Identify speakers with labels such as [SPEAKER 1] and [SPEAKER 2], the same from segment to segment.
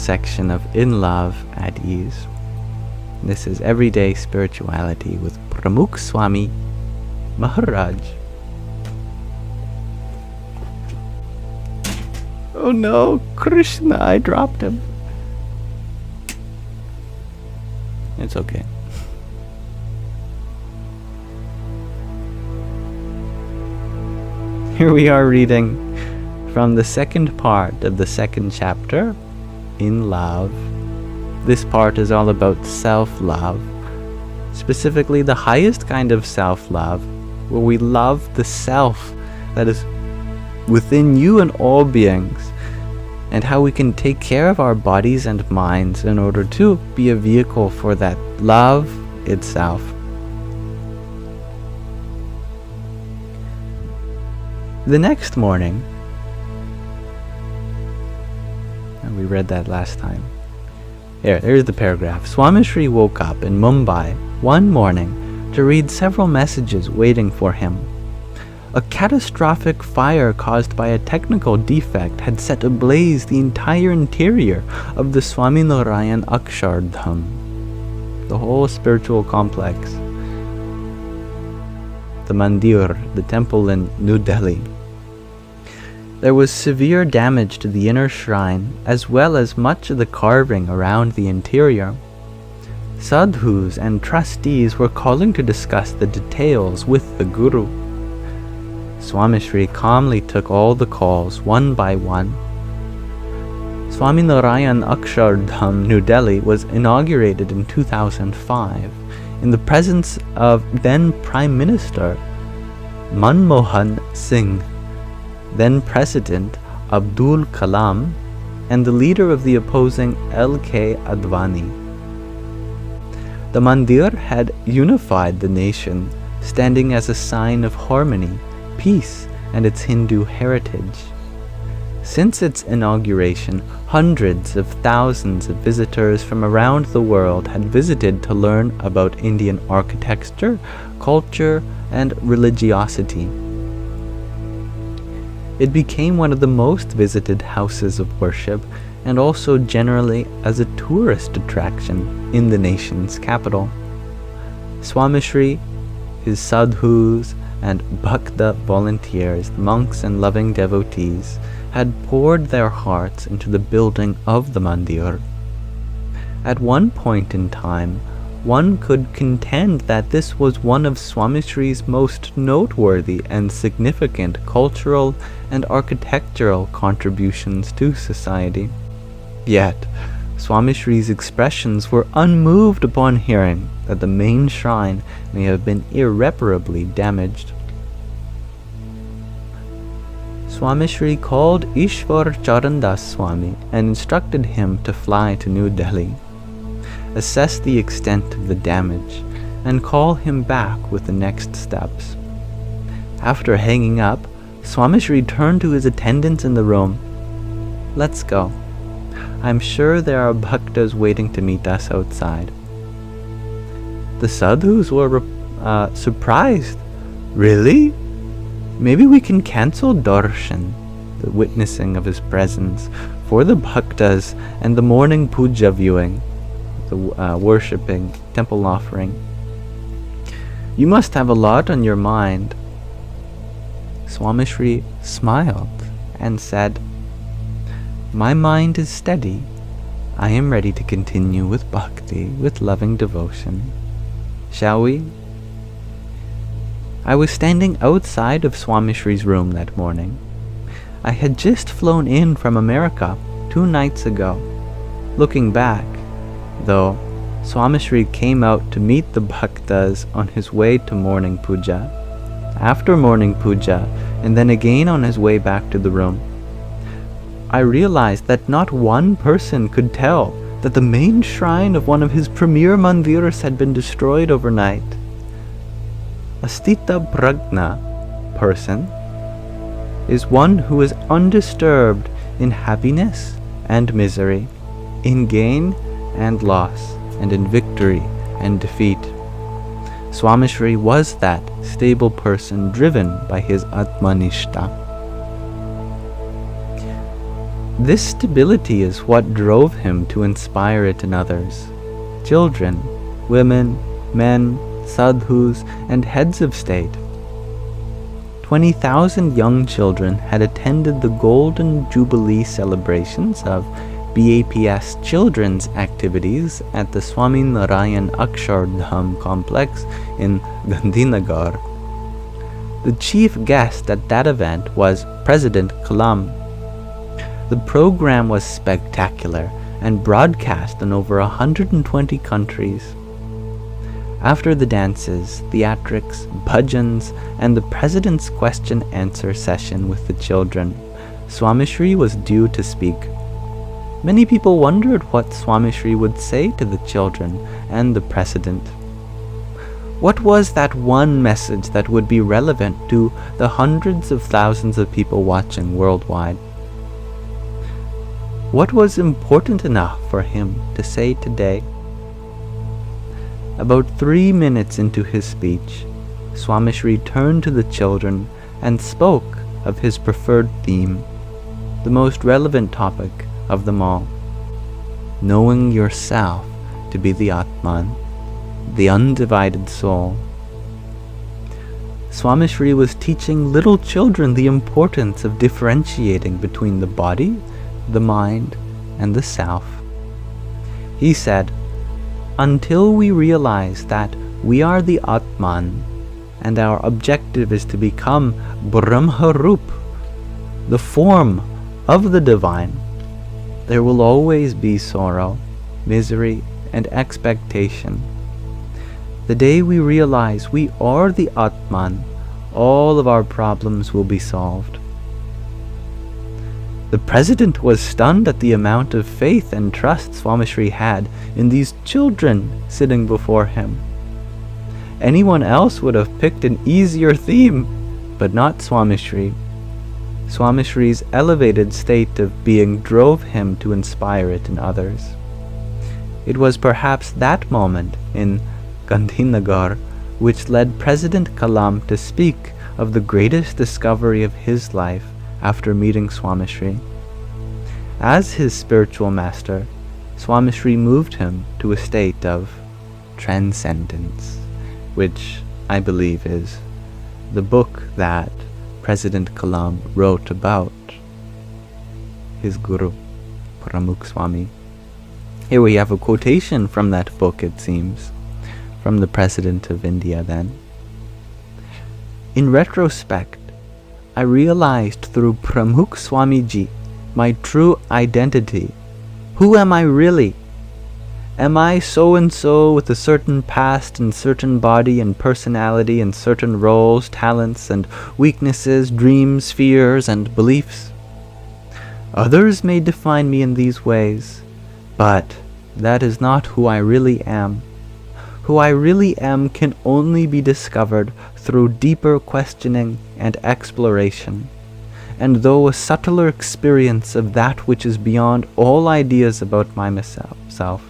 [SPEAKER 1] section of In Love at Ease. This is Everyday Spirituality with Pramukh Swami Maharaj. Oh no, Krishna, I dropped him. It's okay. Here we are reading from the second part of the second chapter, In Love. This part is all about self-love, specifically the highest kind of self-love, where we love the self that is within you and all beings, and how we can take care of our bodies and minds in order to be a vehicle for that love itself. The next morning, and we read that last time. Here's the paragraph. Swamishri woke up in Mumbai one morning to read several messages waiting for him. A catastrophic fire caused by a technical defect had set ablaze the entire interior of the Swaminarayan Akshardham, the whole spiritual complex, the mandir, the temple in New Delhi. There was severe damage to the inner shrine, as well as much of the carving around the interior. Sadhus and trustees were calling to discuss the details with the Guru. Swamishri calmly took all the calls one by one. Swaminarayan Akshardham, New Delhi, was inaugurated in 2005 in the presence of then Prime Minister Manmohan Singh, then President Abdul Kalam, and the leader of the opposing L.K. Advani. The mandir had unified the nation, standing as a sign of harmony, peace, and its Hindu heritage. Since its inauguration, hundreds of thousands of visitors from around the world had visited to learn about Indian architecture, culture, and religiosity. It became one of the most visited houses of worship, and also generally as a tourist attraction in the nation's capital. Swamishri, his sadhus, and bhakta volunteers, monks and loving devotees, had poured their hearts into the building of the mandir. At one point in time, one could contend that this was one of Swamishri's most noteworthy and significant cultural and architectural contributions to society. Yet, Swamishri's expressions were unmoved upon hearing that the main shrine may have been irreparably damaged. Swamishri called Ishwar Charandas Swami and instructed him to fly to New Delhi, assess the extent of the damage, and call him back with the next steps. After hanging up, Swamishri turned to his attendants in the room. "Let's go. I'm sure there are bhaktas waiting to meet us outside." The sadhus were surprised. "Really? Maybe we can cancel darshan, the witnessing of his presence, for the bhaktas and the morning puja viewing, the worshipping, temple offering. You must have a lot on your mind." Swamishri smiled and said, "My mind is steady. I am ready to continue with bhakti, with loving devotion. Shall we?" I was standing outside of Swamishri's room that morning. I had just flown in from America 2 nights ago. Looking back, though, Swamishri came out to meet the bhaktas on his way to morning puja, after morning puja, and then again on his way back to the room. I realized that not one person could tell that the main shrine of one of his premier mandirs had been destroyed overnight. A Stita Prajna person is one who is undisturbed in happiness and misery, in gain and loss, and in victory and defeat. Swamishri was that stable person driven by his Atmanishta. This stability is what drove him to inspire it in others. Children, women, men, sadhus, and heads of state. 20,000 young children had attended the Golden Jubilee celebrations of BAPS children's activities at the Swami Narayan Akshardham complex in Gandhinagar. The chief guest at that event was President Kalam. The program was spectacular and broadcast in over 120 countries. After the dances, theatrics, bhajans, and the President's question-answer session with the children, Swamishri was due to speak. Many people wondered what Swamishri would say to the children and the President. What was that one message that would be relevant to the hundreds of thousands of people watching worldwide? What was important enough for him to say today? About 3 minutes into his speech, Swamishri turned to the children and spoke of his preferred theme, the most relevant topic of them all: knowing yourself to be the Atman, the undivided soul. Swamishri was teaching little children the importance of differentiating between the body, the mind, and the self. He said, until we realize that we are the Atman and our objective is to become Brahmarup, the form of the divine, there will always be sorrow, misery, and expectation. The day we realize we are the Atman, all of our problems will be solved. The President was stunned at the amount of faith and trust Swamishri had in these children sitting before him. Anyone else would have picked an easier theme, but not Swamishri. Swamishri's elevated state of being drove him to inspire it in others. It was perhaps that moment in Gandhinagar which led President Kalam to speak of the greatest discovery of his life after meeting Swamishri. As his spiritual master, Swamishri moved him to a state of transcendence, which I believe is the book that President Kalam wrote about his guru, Pramukh Swami. Here we have a quotation from that book, it seems, from the President of India then. In retrospect, I realized through Pramukh Swamiji my true identity. Who am I really? Am I so-and-so with a certain past and certain body and personality and certain roles, talents and weaknesses, dreams, fears and beliefs? Others may define me in these ways, but that is not who I really am. Who I really am can only be discovered through deeper questioning and exploration, and though a subtler experience of that which is beyond all ideas about myself,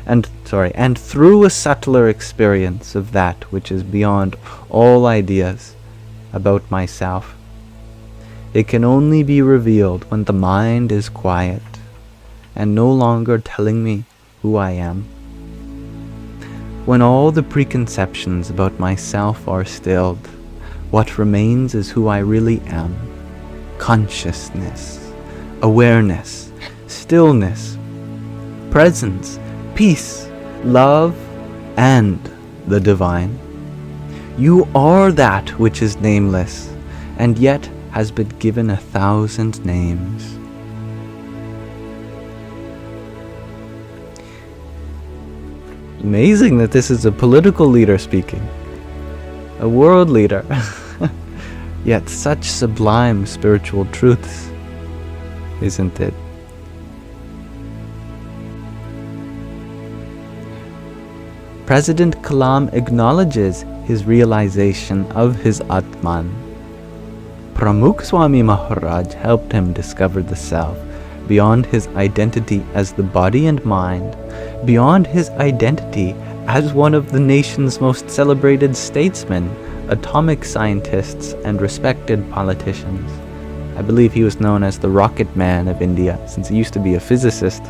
[SPEAKER 1] and through a subtler experience of that which is beyond all ideas about myself, it can only be revealed when the mind is quiet and no longer telling me who I am. When all the preconceptions about myself are stilled, what remains is who I really am: consciousness, awareness, stillness, presence, peace, love, and the divine. You are that which is nameless, and yet has been given 1,000 names. Amazing that this is a political leader speaking, a world leader, yet such sublime spiritual truths, isn't it? President Kalam acknowledges his realization of his Atman. Pramukh Swami Maharaj helped him discover the self beyond his identity as the body and mind, beyond his identity as one of the nation's most celebrated statesmen, atomic scientists, and respected politicians. I believe he was known as the Rocket Man of India, since he used to be a physicist,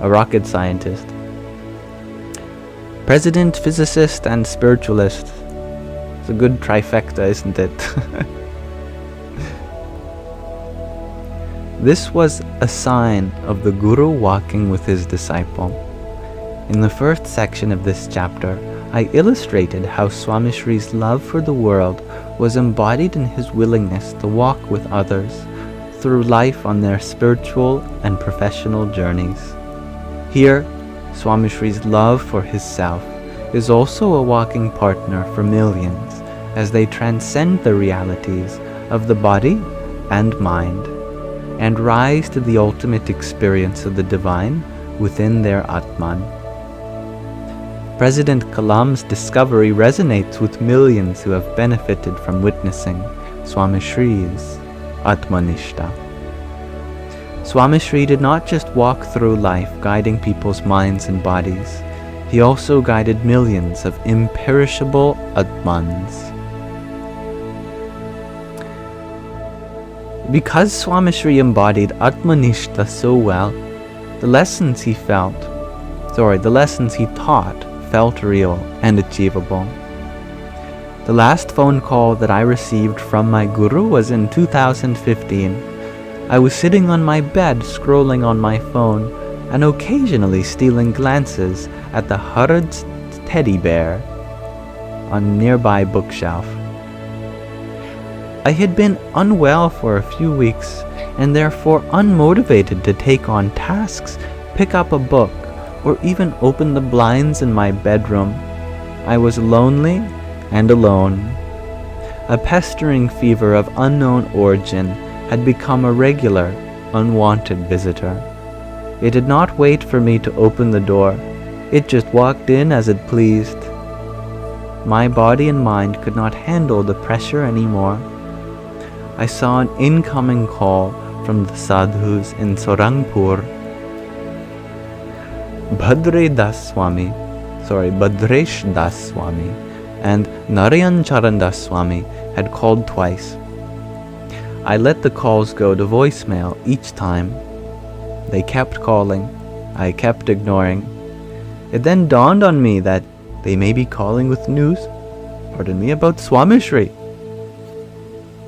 [SPEAKER 1] a rocket scientist. President, physicist, and spiritualist. It's a good trifecta, isn't it? This was a sign of the Guru walking with his disciple. In the first section of this chapter, I illustrated how Swamishri's love for the world was embodied in his willingness to walk with others through life on their spiritual and professional journeys. Here, Swamishri's love for his self is also a walking partner for millions as they transcend the realities of the body and mind and rise to the ultimate experience of the divine within their Atman. President Kalam's discovery resonates with millions who have benefited from witnessing Swamishri's Atmanishta. Swamishri did not just walk through life guiding people's minds and bodies, he also guided millions of imperishable Atmans. Because Swamishri embodied Atmanishta so well, the lessons he taught felt real and achievable. The last phone call that I received from my guru was in 2015. I was sitting on my bed scrolling on my phone and occasionally stealing glances at the Harad's teddy bear on a nearby bookshelf. I had been unwell for a few weeks and therefore unmotivated to take on tasks, pick up a book, or even open the blinds in my bedroom. I was lonely and alone. A pestering fever of unknown origin had become a regular, unwanted visitor. It did not wait for me to open the door. It just walked in as it pleased. My body and mind could not handle the pressure anymore. I saw an incoming call from the sadhus in Sorangpur. Bhadresh Das Swami and Narayan Charan Das Swami had called twice. I let the calls go to voicemail each time. They kept calling. I kept ignoring. It then dawned on me that they may be calling with news, about Swamishri.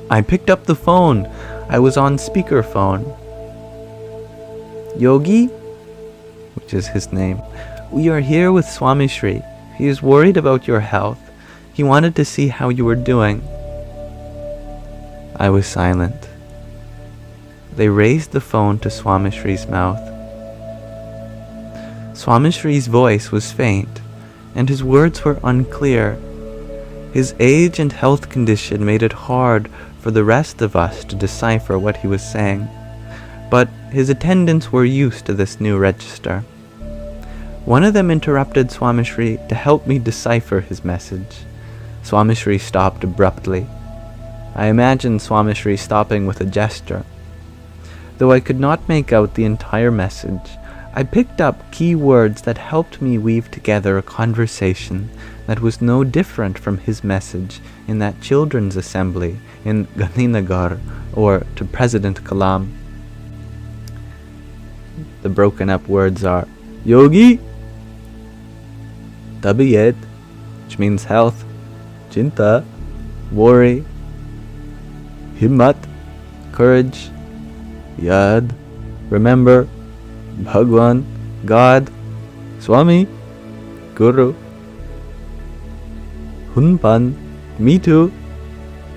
[SPEAKER 1] I picked up the phone. I was on speakerphone. Yogi, which is his name, we are here with Swamishri. He is worried about your health. He wanted to see how you were doing. I was silent. They raised the phone to Swamishri's mouth. Swamishri's voice was faint, and his words were unclear. His age and health condition made it hard for the rest of us to decipher what he was saying, but his attendants were used to this new register. One of them interrupted Swamishri to help me decipher his message. Swamishri stopped abruptly. I imagined Swamishri stopping with a gesture. Though I could not make out the entire message, I picked up key words that helped me weave together a conversation that was no different from his message in that children's assembly in Gandhinagar or to President Kalam. The broken up words are Yogi, Tabiyat, which means health, Chinta, worry, Himmat, courage, Yad, remember, Bhagwan, God, Swami, Guru, Hunpan, me too,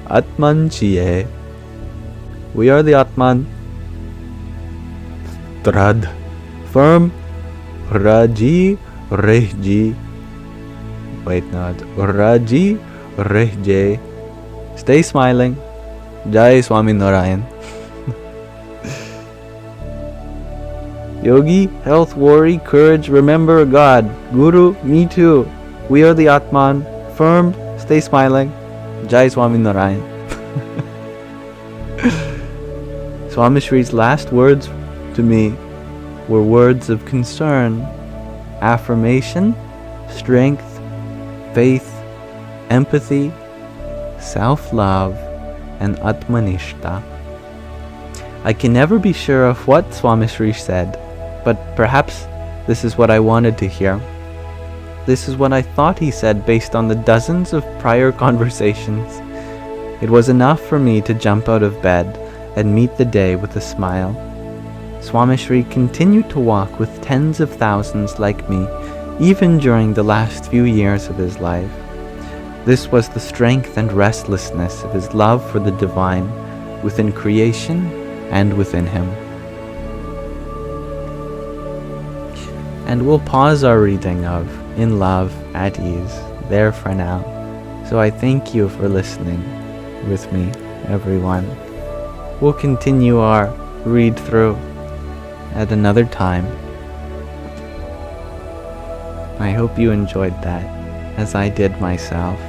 [SPEAKER 1] Atman Chiye. We are the Atman. Trad, firm, Raji, Rehji. Wait, not Raji, Rehje. Stay smiling. Jai Swami Narayan. Yogi, health, worry, courage, remember God. Guru, me too. We are the Atman. Firm, stay smiling. Jai Swami Narayan. Swamishri's last words to me were words of concern, affirmation, strength, faith, empathy, self-love, and Atmanishta. I can never be sure of what Swamishri said, but perhaps this is what I wanted to hear. This is what I thought he said based on the dozens of prior conversations. It was enough for me to jump out of bed and meet the day with a smile. Swamishri continued to walk with tens of thousands like me, even during the last few years of his life. This was the strength and restlessness of his love for the divine within creation and within him. And we'll pause our reading of In Love, at Ease there for now. So I thank you for listening with me, everyone. We'll continue our read through at another time. I hope you enjoyed that, as I did myself.